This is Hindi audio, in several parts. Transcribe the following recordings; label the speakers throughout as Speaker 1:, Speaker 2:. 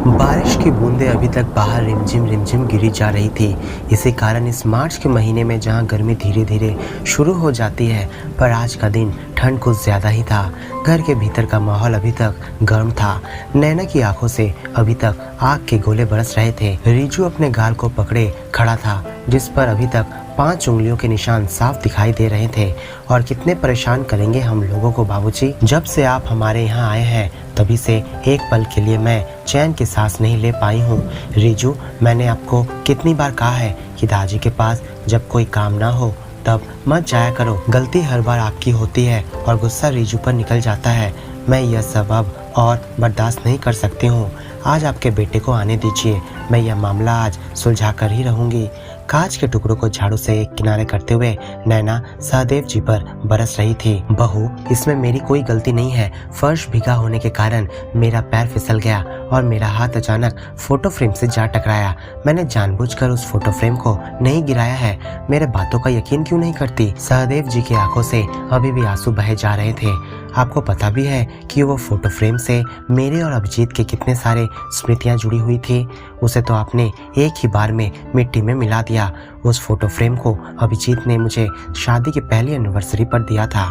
Speaker 1: बारिश की बूंदें अभी तक बाहर रिमझिम रिमझिम गिरी जा रही थी। इसी कारण इस मार्च के महीने में जहां गर्मी धीरे धीरे शुरू हो जाती है, पर आज का दिन ठंड कुछ ज़्यादा ही था। घर के भीतर का माहौल अभी तक गर्म था। नैना की आंखों से अभी तक आग के गोले बरस रहे थे। रिजू अपने गाल को पकड़े खड़ा था, जिस पर अभी तक 5 उंगलियों के निशान साफ दिखाई दे रहे थे। और कितने परेशान करेंगे हम लोगों को बाबूजी। जब से आप हमारे यहाँ आए हैं तभी से एक पल के लिए मैं चैन की सांस नहीं ले पाई हूँ। रिजू, मैंने आपको कितनी बार कहा है कि दादी के पास जब कोई काम ना हो तब मत जाया करो। गलती हर बार आपकी होती है और गुस्सा रिजू पर निकल जाता है। मैं यह सब अब और बर्दाश्त नहीं कर सकती हूँ। आज आपके बेटे को आने दीजिए। मैं यह मामला आज सुलझा कर ही रहूंगी। कांच के टुकड़ों को झाड़ू से एक किनारे करते हुए नैना सहदेव जी पर बरस रही थी। बहू, इसमें मेरी कोई गलती नहीं है। फर्श भीगा होने के कारण मेरा पैर फिसल गया और मेरा हाथ अचानक फोटो फ्रेम से जा टकराया। मैंने जानबूझकर उस फोटो फ्रेम को नहीं गिराया है। मेरे बातों का यकीन क्यों नहीं करती? सहदेव जी की आंखों से अभी भी आंसू बहे जा रहे थे। आपको पता भी है कि वो फोटो फ्रेम से मेरे और अभिजीत के कितने सारे स्मृतियां जुड़ी हुई थी। उसे तो आपने एक ही बार में मिट्टी में मिला दिया। उस फोटो फ्रेम को अभिजीत ने मुझे शादी की पहली एनिवर्सरी पर दिया था।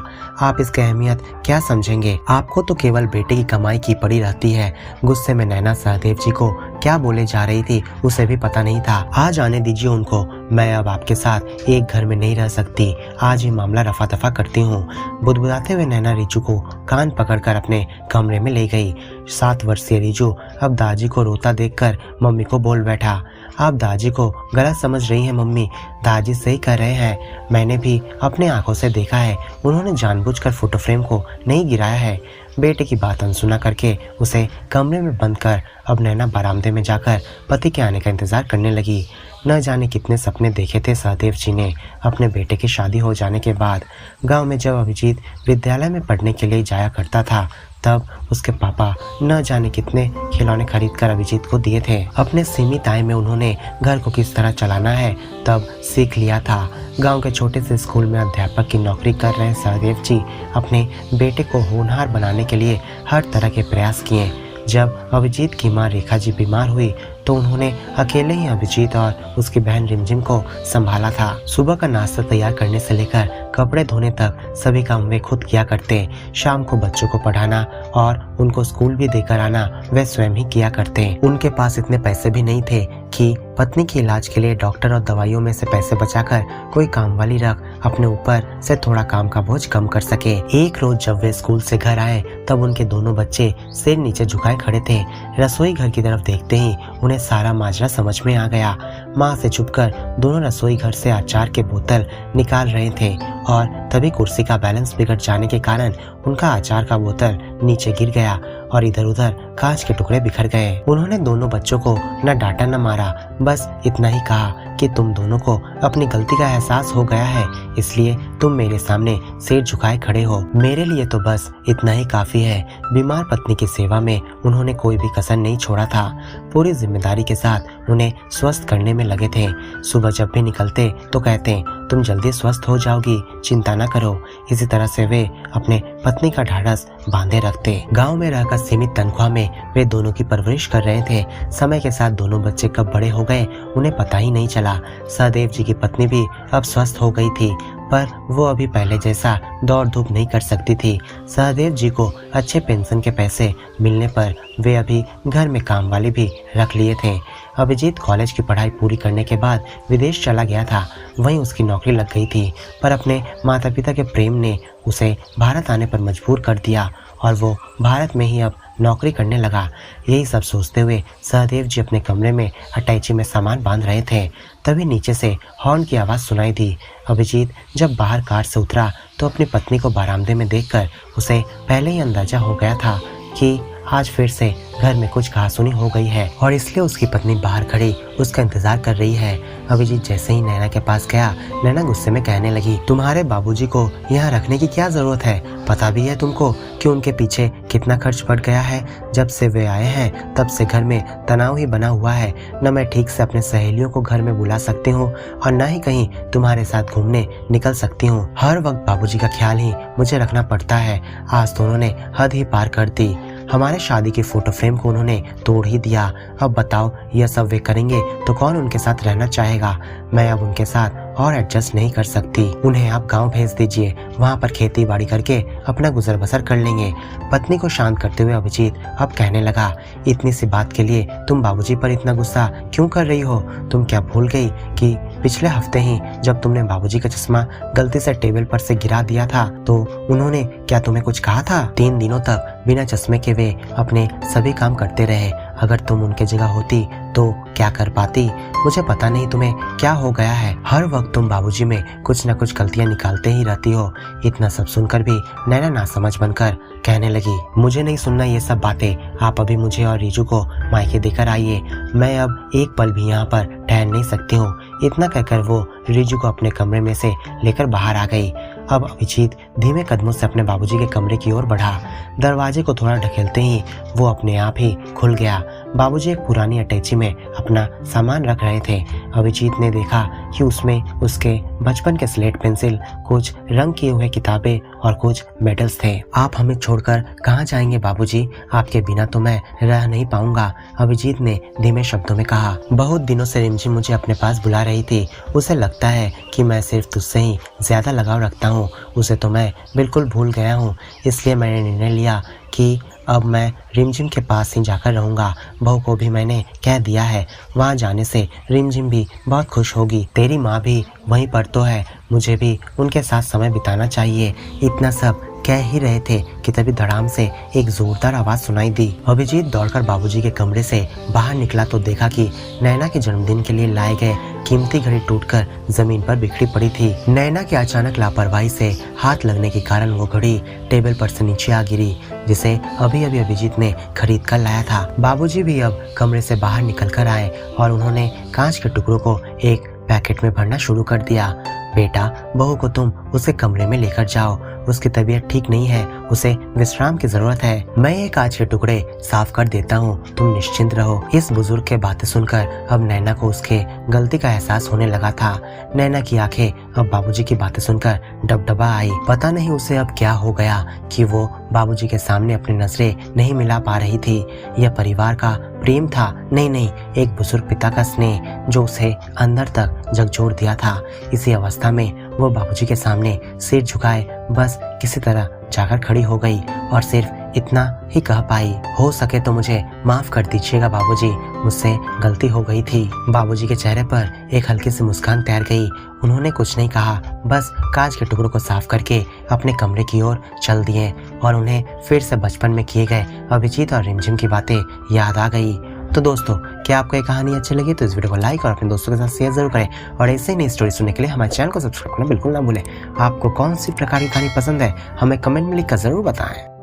Speaker 1: आप इसकी अहमियत क्या समझेंगे? आपको तो केवल बेटे की कमाई की पड़ी रहती है। गुस्से में नैना सहदेव जी को क्या बोले जा रही थी उसे भी पता नहीं था। आज आने दीजिए उनको। मैं अब आपके साथ एक घर में नहीं रह सकती। आज ही मामला रफा दफा करती हूँ। बुदबुदाते हुए नैना रिजू को कान पकड़कर अपने कमरे में ले गई। 7 वर्षीय रिजू अब दादी को रोता देखकर मम्मी को बोल बैठा। आप दादी को गलत समझ रही हैं मम्मी। दादी सही कह रहे हैं। मैंने भी अपने आंखों से देखा है। उन्होंने जानबूझकर फोटो फ्रेम को नहीं गिराया है। बेटे की बात अनसुना करके उसे कमरे में बंद कर अब नैना बरामदे में जाकर पति के आने का इंतजार करने लगी। न जाने कितने सपने देखे थे सहदेव जी ने अपने बेटे की शादी हो जाने के बाद। गांव में जब अभिजीत विद्यालय में पढ़ने के लिए जाया करता था तब उसके पापा न जाने कितने खिलौने खरीद कर अभिजीत को दिए थे। अपने सीमित आय में उन्होंने घर को किस तरह चलाना है तब सीख लिया था। गांव के छोटे से स्कूल में अध्यापक की नौकरी कर रहे सहदेव जी अपने बेटे को होनहार बनाने के लिए हर तरह के प्रयास किए। जब अभिजीत की मां रेखा जी बीमार हुई तो उन्होंने अकेले ही अभिजीत और उसकी बहन रिमझिम को संभाला था। सुबह का नाश्ता तैयार करने से लेकर कपड़े धोने तक सभी काम वे खुद किया करते। शाम को बच्चों को पढ़ाना और उनको स्कूल भी देकर आना वे स्वयं ही किया करते। उनके पास इतने पैसे भी नहीं थे कि पत्नी के इलाज के लिए डॉक्टर और दवाइयों में से पैसे बचाकर कोई काम वाली रख अपने ऊपर से थोड़ा काम का बोझ कम कर सके। एक रोज जब वे स्कूल से घर आए तब उनके दोनों बच्चे सिर नीचे झुकाए खड़े थे। रसोई घर की तरफ देखते ही उन्हें सारा माजरा समझ में आ गया। माँ से छुपकर दोनों रसोई घर से अचार के बोतल निकाल रहे थे और तभी कुर्सी का बैलेंस बिगड़ जाने के कारण उनका अचार का बोतल नीचे गिर गया और इधर उधर कांच के टुकड़े बिखर गए। उन्होंने दोनों बच्चों को न डांटा न मारा, बस इतना ही कहा कि तुम दोनों को अपनी गलती का एहसास हो गया है, इसलिए तुम मेरे सामने सिर झुकाए खड़े हो। मेरे लिए तो बस इतना ही काफी है। बीमार पत्नी की सेवा में उन्होंने कोई भी कसर नहीं छोड़ा था। पूरी जिम्मेदारी के साथ उन्हें स्वस्थ करने में लगे थे। सुबह जब भी निकलते तो कहते तुम जल्दी स्वस्थ हो जाओगी, चिंता न करो। इसी तरह से वे अपने पत्नी का ढाढ़स बांधे रखते। गांव में रहकर सीमित तनख्वाह में वे दोनों की परवरिश कर रहे थे। समय के साथ दोनों बच्चे कब बड़े हो गए उन्हें पता ही नहीं चला। सहदेव जी की पत्नी भी अब स्वस्थ हो गई थी, पर वो अभी पहले जैसा दौड़ धूप नहीं कर सकती थी। सहदेव जी को अच्छे पेंशन के पैसे मिलने पर वे अभी घर में काम वाले भी रख लिए थे। अभिजीत कॉलेज की पढ़ाई पूरी करने के बाद विदेश चला गया था। वहीं उसकी नौकरी लग गई थी, पर अपने माता पिता के प्रेम ने उसे भारत आने पर मजबूर कर दिया और वो भारत में ही अब नौकरी करने लगा। यही सब सोचते हुए सहदेव जी अपने कमरे में अटैची में सामान बांध रहे थे। तभी नीचे से हॉर्न की आवाज़ सुनाई दी। अभिजीत जब बाहर कार से उतरा तो अपनी पत्नी को बरामदे में देखकर उसे पहले ही अंदाजा हो गया था कि आज फिर से घर में कुछ कहासुनी हो गई है और इसलिए उसकी पत्नी बाहर खड़ी उसका इंतजार कर रही है। अभिजीत जैसे ही नैना के पास गया, नैना गुस्से में कहने लगी, तुम्हारे बाबूजी को यहाँ रखने की क्या जरूरत है? पता भी है तुमको कि उनके पीछे कितना खर्च बढ़ गया है? जब से वे आए हैं तब से घर में तनाव ही बना हुआ है। न मैं ठीक से अपने सहेलियों को घर में बुला सकती हूँ और न ही कहीं तुम्हारे साथ घूमने निकल सकती हूँ। हर वक्त बाबूजी का ख्याल ही मुझे रखना पड़ता है। आज तो उन्होंने हद ही पार कर दी। हमारे शादी की फोटो फ्रेम को उन्होंने तोड़ ही दिया। अब बताओ यह सब वे करेंगे तो कौन उनके साथ रहना चाहेगा। मैं अब उनके साथ और एडजस्ट नहीं कर सकती। उन्हें आप गांव भेज दीजिए, वहां पर खेती बाड़ी करके अपना गुजर बसर कर लेंगे। पत्नी को शांत करते हुए अभिजीत अब कहने लगा, इतनी सी बात के लिए तुम बाबूजी पर इतना गुस्सा क्यों कर रही हो? तुम क्या भूल गई कि पिछले हफ्ते ही जब तुमने बाबूजी का चश्मा गलती से टेबल पर से गिरा दिया था तो उन्होंने क्या तुम्हें कुछ कहा था? 3 दिनों तक बिना चश्मे के वे अपने सभी काम करते रहे। अगर तुम उनके जगह होती तो क्या कर पाती? मुझे पता नहीं तुम्हें क्या हो गया है। हर वक्त तुम बाबूजी में कुछ न कुछ गलतियां निकालते ही रहती हो। इतना सब सुनकर भी नैना नासमझ बनकर कहने लगी, मुझे नहीं सुनना ये सब बातें। आप अभी मुझे और रीजू को मायके देकर आइए। मैं अब एक पल भी यहाँ पर ठहर नहीं सकती हूँ। इतना कहकर वो रीजू को अपने कमरे में से लेकर बाहर आ गई। अब अभिजीत धीमे कदमों से अपने बाबूजी के कमरे की ओर बढ़ा। दरवाजे को थोड़ा ढकेलते ही वो अपने आप ही खुल गया। बाबूजी एक पुरानी अटैची में अपना सामान रख रहे थे। अभिजीत ने देखा कि उसमें उसके बचपन के स्लेट पेंसिल, कुछ रंग किए हुए किताबें और कुछ मेडल्स थे। आप हमें छोड़कर कहाँ जाएंगे बाबूजी? आपके बिना तो मैं रह नहीं पाऊंगा, अभिजीत ने धीमे शब्दों में कहा। बहुत दिनों से रिमझिम मुझे अपने पास बुला रही थी। उसे लगता है कि मैं सिर्फ तुझसे ही ज्यादा लगाव रखता हूँ। उसे तो मैं बिल्कुल भूल गया हूँ। इसलिए मैंने निर्णय लिया कि अब मैं रिमझिम के पास ही जाकर रहूंगा। बहू को भी मैंने कह दिया है। वहाँ जाने से रिमझिम भी बहुत खुश होगी। तेरी माँ भी वहीं पर तो है। मुझे भी उनके साथ समय बिताना चाहिए। इतना सब कह ही रहे थे कि तभी धड़ाम से एक जोरदार आवाज सुनाई दी। अभिजीत दौड़कर बाबूजी के कमरे से बाहर निकला तो देखा कि नैना के जन्मदिन के लिए लाए गए कीमती घड़ी टूटकर जमीन पर बिखरी पड़ी थी। नैना के अचानक लापरवाही से हाथ लगने के कारण वो घड़ी टेबल पर से नीचे आ गिरी, जिसे अभी अभी अभिजीत ने खरीद कर लाया था। बाबूजी भी अब कमरे से बाहर निकल कर आए और उन्होंने कांच के टुकड़ों को एक पैकेट में भरना शुरू कर दिया। बेटा, बहू को तुम उसे कमरे में लेकर जाओ। उसकी तबीयत ठीक नहीं है, उसे विश्राम की जरूरत है। मैं ये कांच के टुकड़े साफ कर देता हूँ, तुम निश्चिंत रहो। इस बुजुर्ग के बातें सुनकर अब नैना को उसके गलती का एहसास होने लगा था। नैना की आंखें अब बाबूजी की बातें सुनकर डबडबा आई। पता नहीं उसे अब क्या हो गया कि वो बाबूजी के सामने अपनी नजरें नहीं मिला पा रही थी। यह परिवार का प्रेम था, नहीं, एक बुजुर्ग पिता का स्नेह जो उसे अंदर तक झकझोर दिया था। इसी अवस्था में वो बाबूजी के सामने सिर झुकाए बस किसी तरह जाकर खड़ी हो गई और सिर्फ इतना ही कह पाई, हो सके तो मुझे माफ कर दीजिएगा बाबूजी, मुझसे गलती हो गई थी। बाबूजी के चेहरे पर एक हल्की सी मुस्कान तैर गई। उन्होंने कुछ नहीं कहा, बस कांच के टुकड़ों को साफ करके अपने कमरे की ओर चल दिए और उन्हें फिर से बचपन में किए गए अभिजीत और रिमझिम की बातें याद आ गई। तो दोस्तों, क्या आपको ये कहानी अच्छी लगी तो इस वीडियो को लाइक और अपने दोस्तों के साथ शेयर जरूर करें और ऐसे ही नई स्टोरी सुनने के लिए हमारे चैनल को सब्सक्राइब करना बिल्कुल ना भूलें। आपको कौन सी प्रकार की कहानी पसंद है हमें कमेंट में लिखकर जरूर बताएं।